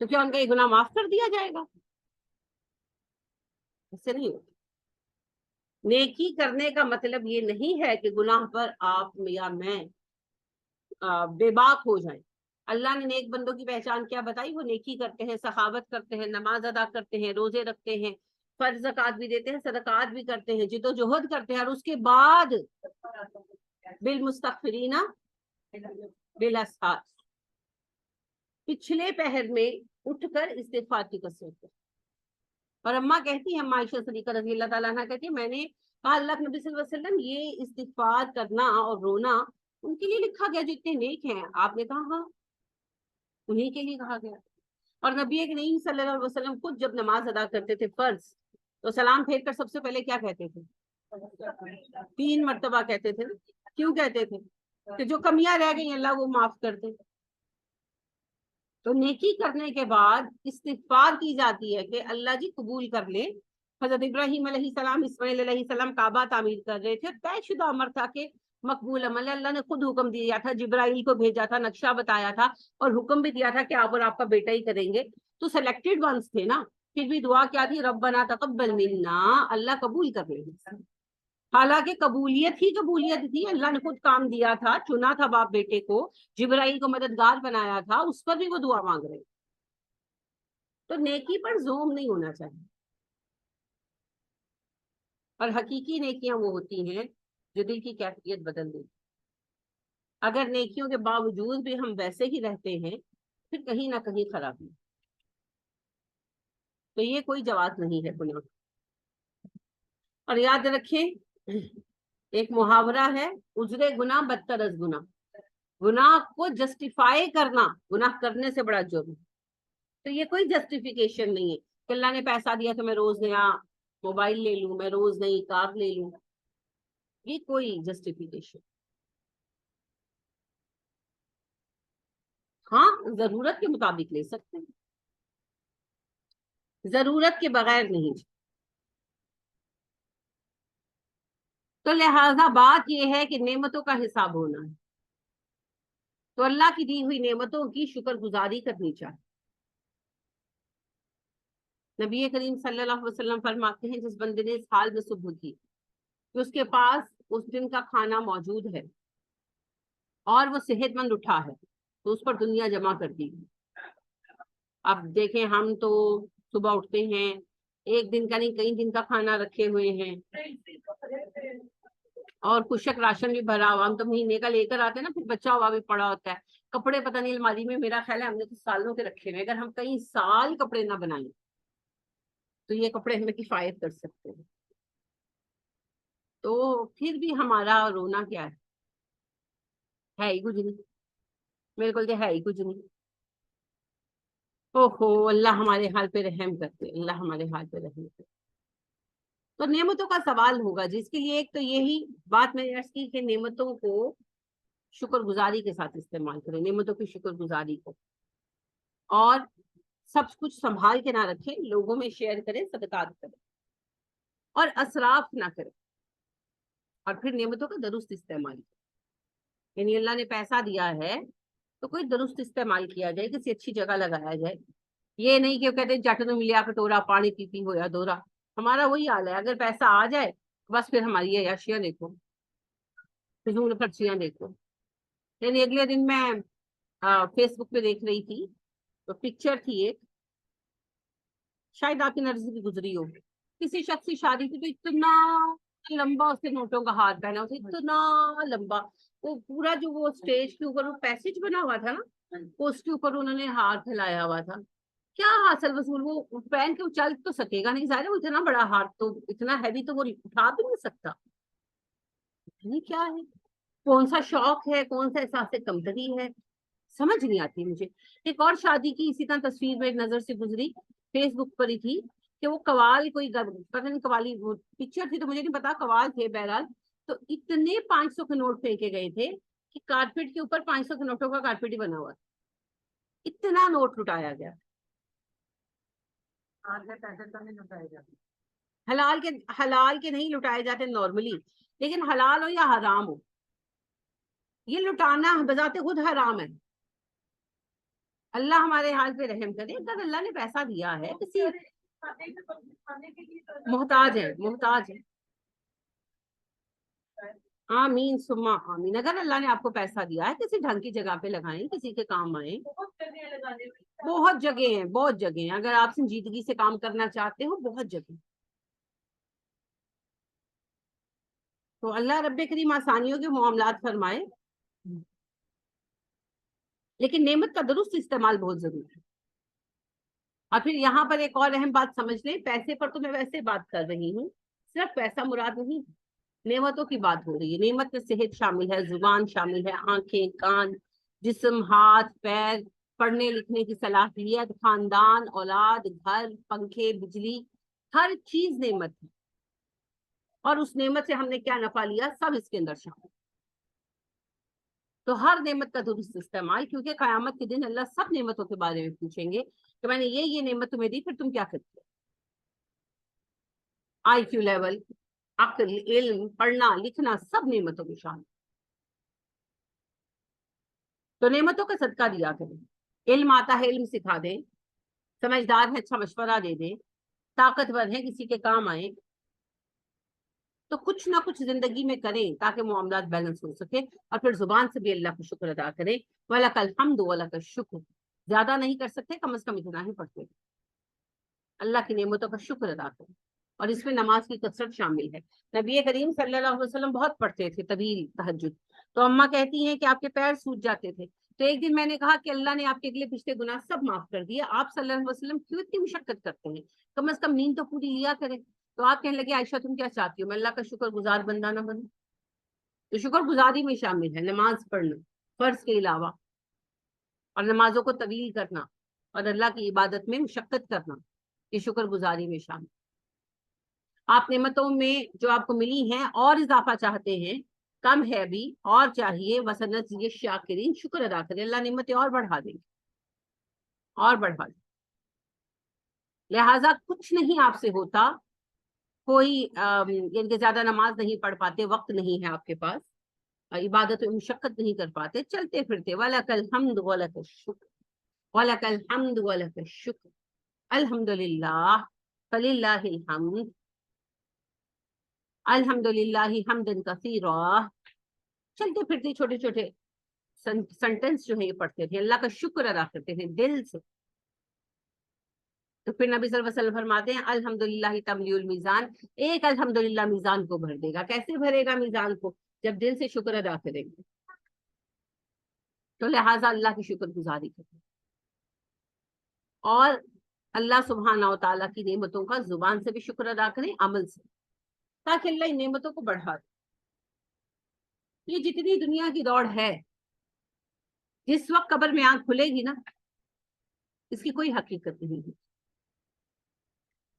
تو کیا ان کا یہ گناہ معاف کر دیا جائے گا؟ ایسے نہیں ہوتا. نیکی کرنے کا مطلب یہ نہیں ہے کہ گناہ پر آپ یا میں بے باک ہو جائیں. اللہ نے نیک بندوں کی پہچان کیا بتائی؟ وہ نیکی کرتے ہیں، سخاوت کرتے ہیں، نماز ادا کرتے ہیں، روزے رکھتے ہیں، فرض زکات بھی دیتے ہیں، صدقات بھی کرتے ہیں، جد و جہد کرتے ہیں، اور اس کے بعد بالمستغفرین بالاسحار، پچھلے پہر میں اٹھ کر استغفار کی کثرت کرتے. اور اماں کہتی ہیں، اماں عائشہ صدیقہ رضی اللہ تعالیٰ عنہ کہتی ہے، میں نے کہا اللہ کے نبی صلی اللہ علیہ وسلم یہ استغفار کرنا اور رونا ان کے لیے لکھا گیا جو اتنے نیک ہیں؟ آپ نے کہا ہاں انہیں کے لیے کہا گیا. اور نبی کریم صلی اللہ علیہ وسلم خود جب نماز ادا کرتے تھے فرض، تو سلام پھیر کر سب سے پہلے کیا کہتے تھے؟ 3 مرتبہ کہتے تھے. کیوں کہتے تھے؟ کہ جو کمیاں رہ گئی اللہ وہ معاف کر دے. تو نیکی کرنے کے بعد استغفار کی جاتی ہے کہ اللہ جی قبول کر لے. حضرت ابراہیم علیہ السلام، اسماعیل علیہ السلام کعبہ تعمیر کر رہے تھے، طے شدہ عمر تھا کہ مقبول عمل ہے. اللہ نے خود حکم دیا تھا، جبرائیل کو بھیجا تھا، نقشہ بتایا تھا، اور حکم بھی دیا تھا کہ آپ اور آپ کا بیٹا ہی کریں گے. تو سلیکٹڈ ونس تھے نا. پھر بھی دعا کیا تھی؟ ربنا تقبل منا، اللہ قبول کر لے. حالانکہ قبولیت ہی قبولیت تھی، اللہ نے خود کام دیا تھا، چنا تھا باپ بیٹے کو، جبرائیل کو مددگار بنایا تھا، اس پر بھی وہ دعا مانگ رہے. تو نیکی پر زوم نہیں ہونا چاہیے. اور حقیقی نیکیاں وہ ہوتی ہیں جو دل کی کیفیت بدل دیں. اگر نیکیوں کے باوجود بھی ہم ویسے ہی رہتے ہیں پھر کہیں نہ کہیں خرابی. تو یہ کوئی جواز نہیں ہے گناہ. اور یاد رکھیں ایک محاورہ ہے، اجرے گناہ بدتر از گناہ. گناہ کو جسٹیفائی کرنا گناہ کرنے سے بڑا جرم. تو یہ کوئی جسٹیفیکیشن نہیں ہے کہ اللہ نے پیسہ دیا تو میں روز نیا موبائل لے لوں، میں روز نئی کار لے لوں. یہ کوئی جسٹیفیکیشن. ہاں ضرورت کے مطابق لے سکتے ہیں، ضرورت کے بغیر نہیں. تو لہذا بات یہ ہے کہ نعمتوں کا حساب ہونا ہے. تو اللہ کی دی ہوئی نعمتوں کی شکر گزاری کرنی چاہیے. نبی کریم صلی اللہ علیہ وسلم فرماتے ہیں، جس بندے نے اس حال میں صبح کی کہ اس کے پاس اس دن کا کھانا موجود ہے اور وہ صحت مند اٹھا ہے، تو اس پر دنیا جمع کر دی. اب دیکھیں ہم تو صبح اٹھتے ہیں، ایک دن کا نہیں کئی دن کا کھانا رکھے ہوئے ہیں اور کشک راشن بھی بھرا ہوا. ہم تو مہینے کا لے کر آتے ہیں نا، پھر بچا ہوا بھی پڑا ہوتا ہے. کپڑے پتہ نہیں الماری میں، میرا خیال ہے ہم نے تو سالوں کے رکھے ہوئے. اگر ہم کئی سال کپڑے نہ بنائیں تو یہ کپڑے ہمیں کفایت کر سکتے ہیں. تو پھر بھی ہمارا رونا کیا ہے ہی کچھ نہیں. میرے کو ہے ہی کچھ نہیں. اوہو اللہ ہمارے حال پہ رحم کرتے، اللہ ہمارے حال پہ رحم کرتے. تو نعمتوں کا سوال ہوگا جس کے لیے ایک تو یہی بات میں نے عرض کی کہ نعمتوں کو شکر گزاری کے ساتھ استعمال کریں، نعمتوں کی شکر گزاری کو، اور سب کچھ سنبھال کے نہ رکھیں، لوگوں میں شیئر کریں، صدقات کریں، اور اسراف نہ کریں. اور پھر نعمتوں کا درست استعمال کریں. یعنی اللہ نے پیسہ دیا ہے تو کوئی درست استعمال کیا جائے، کسی اچھی جگہ لگایا جائے. یہ نہیں کہ وہ کہتے ہیں جٹ نو ملیا کٹورا پانی پی پی ہویا دورا. ہمارا وہی حال ہے، اگر پیسہ آ جائے بس پھر ہماری عیاشیاں دیکھو، فضول خرچیاں دیکھو. یعنی اگلے دن میں فیس بک پہ دیکھ رہی تھی تو پکچر تھی ایک، شاید آپ کی نظر بھی گزری ہو. کسی شخص کی شادی تھی تو اتنا لمبا اس کے نوٹوں کا ہاتھ پہنا اسے، اتنا لمبا. وہ پورا جو وہ اسٹیج کے اوپر وہ پیسج بنا ہوا تھا نا، اس کے اوپر انہوں نے ہاتھ ہلایا ہوا تھا. کیا حاصل وصول، وہ پہن کے وہ چل تو سکے گا نہیں، ظاہر ہے وہ اتنا بڑا ہاتھ تو اتنا ہیوی تو وہ اٹھا بھی نہیں سکتا. یہ کیا ہے؟ کون سا شوق ہے، کون سا احساس کمتری ہے، سمجھ نہیں آتی مجھے. ایک اور شادی کی اسی طرح تصویر میں نظر سے گزری، فیس بک پر ہی تھی، کہ وہ قوال کوئی پتہ نہیں قوالی پکچر تھی تو مجھے نہیں پتا، قوال تھے بہرحال. تو اتنے 500 کے نوٹ پھینکے گئے تھے کہ کارپیٹ کے اوپر 500 کے نوٹوں کا کارپیٹ ہی بنا ہوا تھا. اتنا نوٹ لٹایا گیا. حلال کے نہیں لٹائے جاتے نارملی، لیکن حلال ہو یا حرام ہو، یہ لٹانا بذات خود حرام ہے. اللہ ہمارے حال پہ رحم کرے. اگر اللہ نے پیسہ دیا ہے کسی کھانے کے لیے تو محتاج ہے، محتاج ہے، آمین ثم آمین. اگر اللہ نے آپ کو پیسہ دیا ہے کسی ڈھنگ کی جگہ پہ لگائیں، کسی کے کام آئیں. بہت جگہ لگانے میں بہت جگہ ہیں، بہت جگہ ہیں. اگر آپ سنجیدگی سے کام کرنا چاہتے ہو، بہت جگہ. تو اللہ رب کریم آسانیوں کے معاملات فرمائے، لیکن نعمت کا درست استعمال بہت ضروری ہے. اور پھر یہاں پر ایک اور اہم بات سمجھ لیں، پیسے پر تو میں ویسے بات کر رہی ہوں، صرف پیسہ مراد نہیں، نعمتوں کی بات ہو رہی ہے. نعمت میں صحت شامل ہے، زبان شامل ہے، آنکھیں، کان، جسم، ہاتھ، پیر، پڑھنے لکھنے کی صلاحیت، خاندان، اولاد، گھر، پنکھے، بجلی، ہر چیز نعمت ہے. اور اس نعمت سے ہم نے کیا نفع لیا، سب اس کے اندر شامل. تو ہر نعمت کا درست استعمال، کیونکہ قیامت کے دن اللہ سب نعمتوں کے بارے میں پوچھیں گے کہ میں نے یہ نعمت تمہیں دی، پھر تم کیا کرتے. آئی کیو لیول، عقل، علم، پڑھنا لکھنا، سب نعمتوں میں شامل. تو نعمتوں کا صدقہ دیا کریں. علم آتا ہے، علم سکھا دیں. سمجھدار ہے، اچھا مشورہ دے دیں. طاقتور ہے، کسی کے کام آئیں. تو کچھ نہ کچھ زندگی میں کریں تاکہ معاملات بیلنس ہو سکے. اور پھر زبان سے بھی اللہ کا شکر ادا کریں. وَلَكَ الْحَمْدُ وَلَكَ الشُّكْرُ. زیادہ نہیں کر سکتے، کم از کم اتنا ہی پڑھتے ہیں. اللہ کی نعمتوں کا شکر ادا کریں. اور اس میں نماز کی کثرت شامل ہے. نبی کریم صلی اللہ علیہ وسلم بہت پڑھتے تھے طویل تہجد. تو اماں کہتی ہیں کہ آپ کے پیر سوج جاتے تھے. تو ایک دن میں نے کہا کہ اللہ نے آپ کے اگلے پچھلے گناہ سب معاف کر دیے، آپ صلی اللہ علیہ وسلم کیوں اتنی مشقت کرتے ہیں، کم از کم نیند تو پوری لیا کریں. تو آپ کہنے لگے عائشہ تم کیا چاہتی ہو، میں اللہ کا شکر گزار بندہ نہ بنوں. تو شکر گزاری میں شامل ہے نماز پڑھنا فرض کے علاوہ، اور نمازوں کو طویل کرنا، اور اللہ کی عبادت میں مشقت کرنا، یہ شکر گزاری میں شامل. آپ نعمتوں میں جو آپ کو ملی ہیں اور اضافہ چاہتے ہیں، کم ہے ابھی اور چاہیے، وسنت یہ شاکرین، شکر ادا کریں، اللہ نعمتیں اور بڑھا دیں گے، اور بڑھا دیں. لہٰذا کچھ نہیں آپ سے ہوتا، کوئی یعنی کہ زیادہ نماز نہیں پڑھ پاتے، وقت نہیں ہے آپ کے پاس، عبادت میں مشقت نہیں کر پاتے، چلتے پھرتے وَلَكَ الْحَمْدُ وَلَكَ الشُّكْرُ وَلَكَ الْحَمْدُ وَلَكَ الشُّكْرُ الحمدللہ فللہ الحمد الحمدللہ حمدًا کثیرا. چلتے پھرتے چھوٹے چھوٹے سینٹنس جو ہے یہ پڑھتے تھے، اللہ کا شکر ادا کرتے تھے دل سے. تو پھر نبی صلی اللہ علیہ وسلم فرماتے ہیں الحمدللہ تملی المیزان، ایک الحمدللہ میزان کو بھر دے گا. کیسے بھرے گا میزان کو؟ جب دل سے شکر ادا کریں گے. تو لہٰذا اللہ کی شکر گزاری کریں، اور اللہ سبحانہ و تعالیٰ کی نعمتوں کا زبان سے بھی شکر ادا کریں، عمل سے، تاکہ اللہ ان نعمتوں کو بڑھا دے. یہ جتنی دنیا کی دوڑ ہے، جس وقت قبر میں آنکھ کھلے گی نا، اس کی کوئی حقیقت نہیں ہے.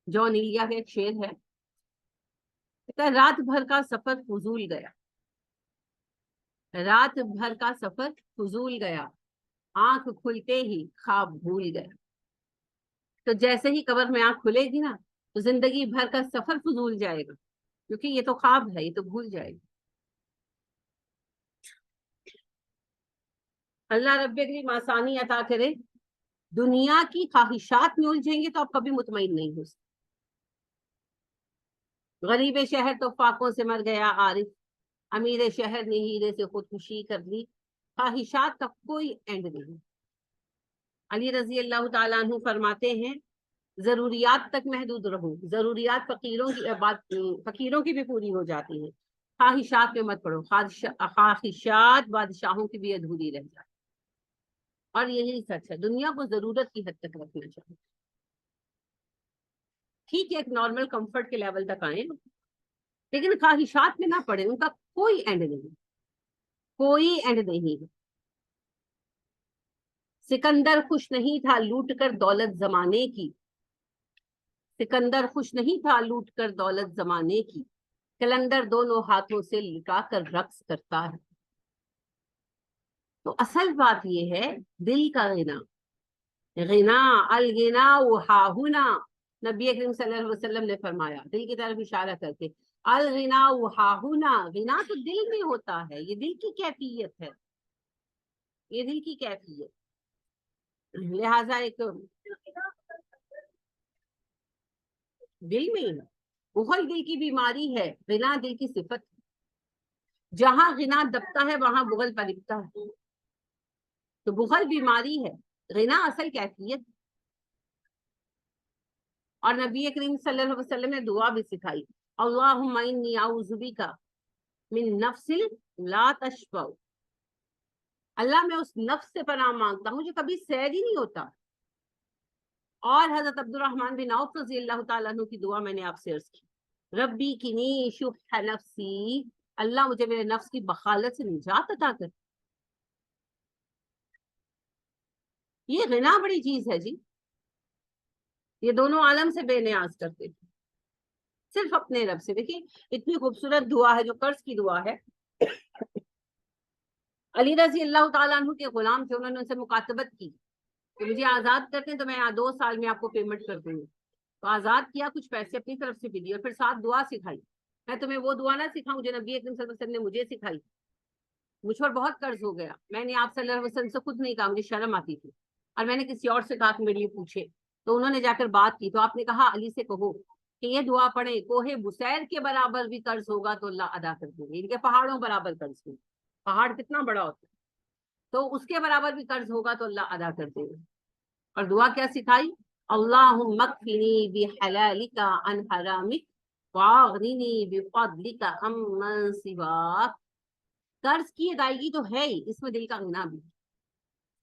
جون ایلیا کا ایک شعر ہے، کہتا ہے رات بھر کا سفر فضول گیا، رات بھر کا سفر فضول گیا، آنکھ کھلتے ہی خواب بھول گیا. تو جیسے ہی قبر میں آنکھ کھلے گی نا، تو زندگی بھر کا سفر فضول جائے گا، کیونکہ یہ تو خواب ہے، یہ تو بھول جائے گا. اللہ رب کریم آسانی عطا کرے. دنیا کی خواہشات میں الجھیں گے تو آپ کبھی مطمئن نہیں ہو سکتے. غریب شہر تو فاقوں سے مر گیا عارف، امیر شہر نے ہیرے سے خودکشی کر لی. خواہشات کا کوئی اینڈ نہیں. علی رضی اللہ تعالیٰ عنہ فرماتے ہیں ضروریات تک محدود رہو، ضروریات فقیروں کی بھی پوری ہو جاتی ہیں، خواہشات میں مت پڑو، خواہشات بادشاہوں کی بھی ادھوری رہ جاتی. اور یہی سچ ہے، دنیا کو ضرورت کی حد تک رکھنا چاہیے. ٹھیک ہے ایک نارمل کمفرٹ کے لیول تک آئیں، لیکن خواہشات میں نہ پڑے، ان کا کوئی اینڈ نہیں، کوئی اینڈ نہیں. سکندر خوش نہیں تھا لوٹ کر دولت زمانے کی، سکندر خوش نہیں تھا لوٹ کر دولت زمانے کی، کلندر دونوں ہاتھوں سے لٹا کر رقص کرتا ہے. تو اصل بات یہ ہے دل کا غنا، غنا الغنا ہاہنا. نبی اکرم صلی اللہ علیہ وسلم نے فرمایا دل کی طرف اشارہ کر کے، الغنا ہاہنا، غنا تو دل میں ہوتا ہے، یہ دل کی کیفیت ہے، یہ دل کی کیفیت. لہٰذا ایک دل میں بخل دل کی بیماری ہے، غنا دل کی صفت ہے۔ جہاں غنا دبتا ہے وہاں بخل پنپتا ہے، تو بخل بیماری ہے، غنا اصل کیفیت۔ اور نبی کریم صلی اللہ علیہ وسلم نے دعا بھی سکھائی، اللہم انی اعوذ بک من نفس لا تشبع، اللہ میں اس نفس سے پناہ مانگتا ہوں جو کبھی سیر ہی نہیں ہوتا۔ اور حضرت عبد الرحمن بن عوف رضی اللہ تعالیٰ عنہ کی دعا میں نے آپ سے عرض کی، ربی کنی شح نفسی، اللہ مجھے میرے نفس کی بخالت سے نجات عطا کر۔ یہ غنا بڑی چیز ہے جی، یہ دونوں عالم سے بے نیاز کرتے ہیں، صرف اپنے رب سے۔ دیکھیں اتنی خوبصورت دعا ہے جو قرض کی دعا ہے۔ علی رضی اللہ تعالیٰ عنہ کے غلام تھے، انہوں نے ان سے مکاتبت کی کہ مجھے آزاد کرتے ہیں تو میں 2 سال میں آپ کو پیمنٹ کر دوں گی۔ تو آزاد کیا، کچھ پیسے اپنی طرف سے بھی دیے، اور پھر ساتھ دعا سکھائی، میں تمہیں وہ دعا نہ سکھاؤں جو نبی اکرم صلی اللہ علیہ وسلم نے مجھے سکھائی، مجھ پر بہت قرض ہو گیا، میں نے آپ صلی اللہ علیہ وسلم سے خود نہیں کہا، مجھے شرم آتی تھی، اور میں نے کسی اور سے کہا کہ میرے لیے پوچھے، تو انہوں نے جا کر بات کی، تو آپ نے کہا علی سے کہو کہ یہ دعا پڑھیں، کوہ بسیر کے برابر بھی قرض ہوگا تو اللہ ادا کر دیں گے، ان کے پہاڑوں برابر قرض ہوگا، پہاڑ کتنا بڑا ہوتا ہے، تو اس کے برابر بھی قرض ہوگا تو اللہ ادا کر دے گا۔ اور دعا کیا سکھائی، اللہم اکفنی بحلالک عن حرامک واغننی بفضلک عمن سواک۔ قرض کی ادائیگی تو ہے ہی، اس میں دل کا غنا بھی،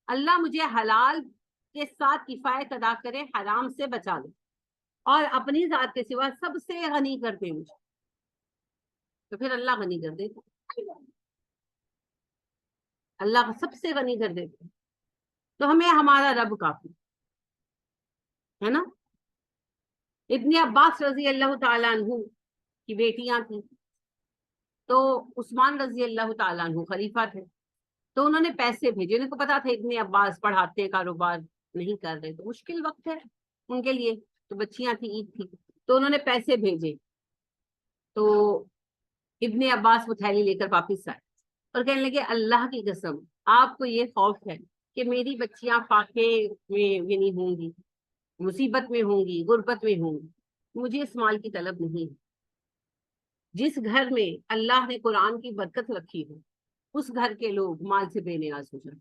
اللہ مجھے حلال کے ساتھ کفایت ادا کرے، حرام سے بچا لے، اور اپنی ذات کے سوا سب سے غنی کر دے مجھے، تو پھر اللہ غنی کر دیتا، اللہ سب سے غنی کر دیتا، تو ہمیں ہمارا رب کافی ہے نا۔ ابن عباس رضی اللہ تعالیٰ عنہ کی بیٹیاں تھیں، تو عثمان رضی اللہ تعالیٰ عنہ خلیفہ تھے، تو انہوں نے پیسے بھیجے، ان کو پتا تھا ابن عباس پڑھاتے کاروبار نہیں کر رہے، تو مشکل وقت ہے ان کے لیے، تو بچیاں تھیں، عید تھی، تو انہوں نے پیسے بھیجے، تو ابن عباس وہ تھیلی لے کر واپس آئے اور کہنے لگے اللہ کی قسم آپ کو یہ خوف ہے کہ میری بچیاں فاقے میں یعنی ہوں گی، مصیبت میں ہوں گی، غربت میں ہوں گی، مجھے اس مال کی طلب نہیں ہے، جس گھر میں اللہ نے قرآن کی برکت رکھی ہو اس گھر کے لوگ مال سے بے نیاز ہو جائیں،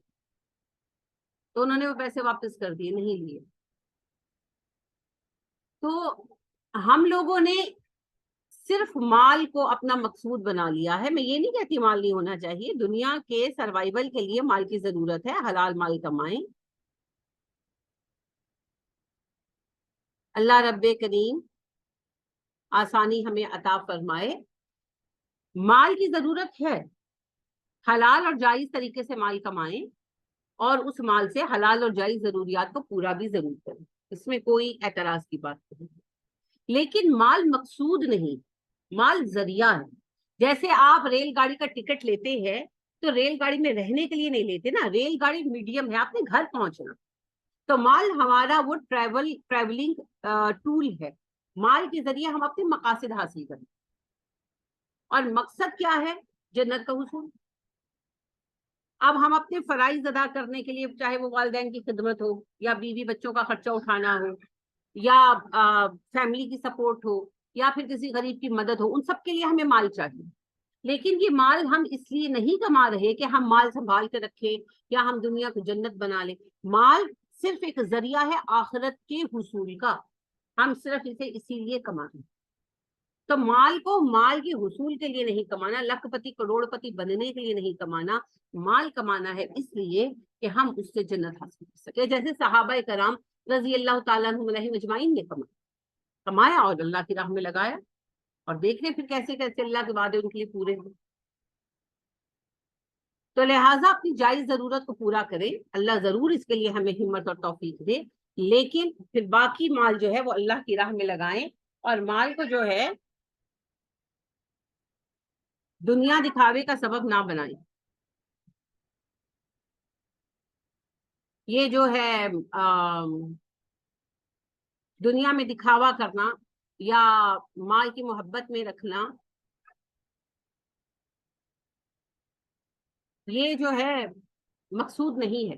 تو انہوں نے وہ پیسے واپس کر دیے، نہیں لیے۔ تو ہم لوگوں نے صرف مال کو اپنا مقصود بنا لیا ہے، میں یہ نہیں کہتی مال نہیں ہونا چاہیے، دنیا کے سروائیول کے لیے مال کی ضرورت ہے، حلال مال کمائیں، اللہ رب کریم آسانی ہمیں عطا فرمائے۔ مال کی ضرورت ہے، حلال اور جائز طریقے سے مال کمائیں، اور اس مال سے حلال اور جائز ضروریات کو پورا بھی ضرور کریں، اس میں کوئی اعتراض کی بات نہیں، لیکن مال مقصود نہیں، مال ذریعہ ہے۔ جیسے آپ ریل گاڑی کا ٹکٹ لیتے ہیں تو ریل گاڑی میں رہنے کے لیے نہیں لیتے نا، ریل گاڑی میڈیم ہے، آپ نے گھر پہنچنا، تو مال ہمارا وہ ٹریولنگ ٹول ہے، مال کے ذریعے ہم اپنے مقاصد حاصل کریں، اور مقصد کیا ہے، جنت کا حصول۔ اب ہم اپنے فرائض ادا کرنے کے لیے، چاہے وہ والدین کی خدمت ہو، یا بیوی بچوں کا خرچہ اٹھانا ہو، یا فیملی کی سپورٹ ہو، یا پھر کسی غریب کی مدد ہو، ان سب کے لیے ہمیں مال چاہیے، لیکن یہ مال ہم اس لیے نہیں کما رہے کہ ہم مال سنبھال کے رکھیں یا ہم دنیا کو جنت بنا لیں، مال صرف ایک ذریعہ ہے آخرت کے حصول کا، ہم صرف اسے اسی لیے کما رہے ہیں، تو مال کو مال کے حصول کے لیے نہیں کمانا، لاکھ پتی کروڑ پتی بننے کے لیے نہیں کمانا، مال کمانا ہے اس لیے کہ ہم اس سے جنت حاصل کر سکے، جیسے صحابہ کرام رضی اللہ تعالیٰ عنہ علیہم اجمعین نے کمایا اور اللہ کی راہ میں لگایا، اور دیکھ لیں پھر کیسے کیسے اللہ کے وعدے ان کے لیے پورے ہوئے۔ تو لہٰذا اپنی جائز ضرورت کو پورا کریں، اللہ ضرور اس کے لیے ہمیں ہمت اور توفیق دے، لیکن پھر باقی مال جو ہے وہ اللہ کی راہ میں لگائیں، اور مال کو جو ہے دنیا دکھاوے کا سبب نہ بنائیں۔ یہ جو ہے دنیا میں دکھاوا کرنا یا مال کی محبت میں رکھنا، یہ جو ہے مقصود نہیں ہے۔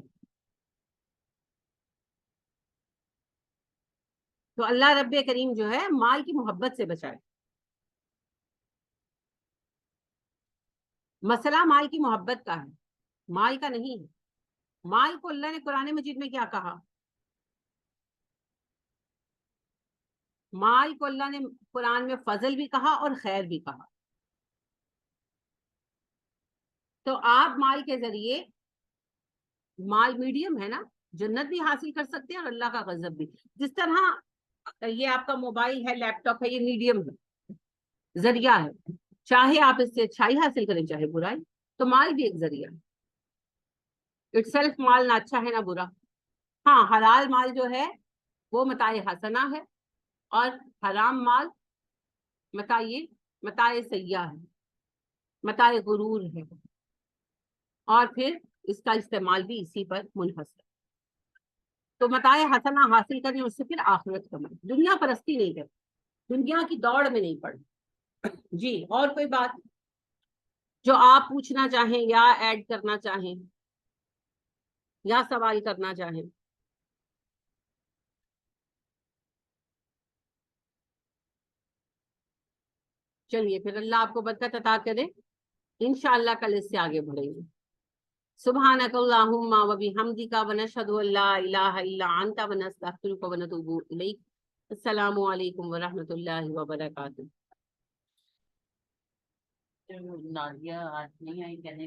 تو اللہ رب کریم جو ہے مال کی محبت سے بچائے. مسئلہ مال کی محبت کا ہے, مال کا نہیں ہے. مال کو اللہ نے قرآن مجید میں کیا کہا؟ مال کو اللہ نے قرآن میں فضل بھی کہا اور خیر بھی کہا. تو آپ مال کے ذریعے, مال میڈیم ہے نا, جنت بھی حاصل کر سکتے ہیں اور اللہ کا غضب بھی. جس طرح یہ آپ کا موبائل ہے, لیپ ٹاپ ہے, یہ میڈیم ہے, ذریعہ ہے. چاہے آپ اس سے اچھائی حاصل کریں چاہے برائی, تو مال بھی ایک ذریعہ ہے. اٹ سیلف مال نہ اچھا ہے نہ برا. ہاں, حلال مال جو ہے وہ متاع حسنہ ہے, اور حرام مال متاع سیئہ ہے, متاع غرور ہے, اور پھر اس کا استعمال بھی اسی پر منحصر. تو متاع حسنہ حاصل کریں, اس سے پھر آخرت کمائیں. دنیا پرستی نہیں کریں, دنیا کی دوڑ میں نہیں پڑیں. جی, اور کوئی بات جو آپ پوچھنا چاہیں یا ایڈ کرنا چاہیں یا سوال کرنا چاہیں؟ چلیے پھر اللہ آپ کو برکت عطا کرے. انشاءاللہ کل اس سے آگے بڑھیں گے. سبحانک اللہم و بحمدک ونشہد ان لا الہ الا انت ونستغفرک ونتوب الیک. السلام علیکم ورحمۃ اللہ وبرکاتہ.